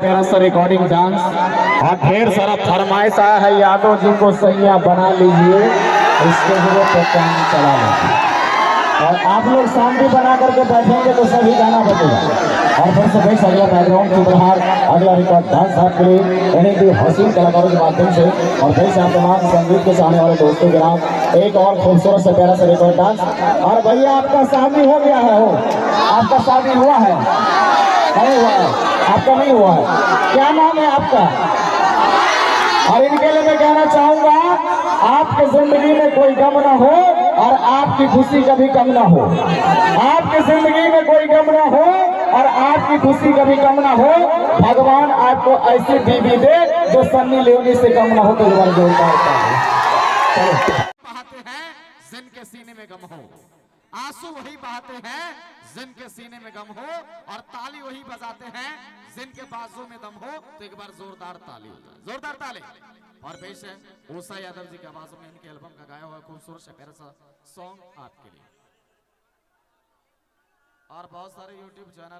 प्यारा सा recording dance और ढेर सारा फरमाइश आया है। यादव जी को सैया बना लीजिए, इसके लिए तो काम चला लीजिए और आप लोग शांति बना करके बैठेंगे तो सभी गाना बजेगा। और फिर से भाई अगला बैकग्राउंड की बाहर अगला रिकॉर्ड डांस आपके लिए यानी कि हसीन कलाकारों के माध्यम से और फिर से आप तमाम संगीत के चाहने वाले दोस्तों के नाम एक और खूबसूरत से प्यारा सा रिकॉर्ड डांस। और भैया आपका शादी हो गया है, आपका शादी हुआ है नहीं हुआ है? आपका नहीं हुआ है, क्या नाम है आपका? और इनके लिए मैं कहना चाहूंगा आपकी जिंदगी में कोई गम ना हो और आपकी खुशी कभी कम ना हो। आपकी जिंदगी में कोई गम ना हो और आपकी खुशी कभी कम ना हो। भगवान आपको ऐसी बीवी दे जो सन्नी लियोनी से कम ना हो। तो जोरदार बहाते हैं जिनके सीने में गम हो, आंसू वही बहाते हैं जिनके सीने में गम हो, और ताली वही बजाते हैं जिनके बाजू में दम हो। तो एक बार जोरदार ताली हो जाए, जोरदार ताली। और पेश है उषा यादव जी की आवाजों में इनके एल्बम का गाया हुआ खूबसूरत सा प्यारा सा सॉन्ग आपके लिए। और बहुत सारे यूट्यूब चैनल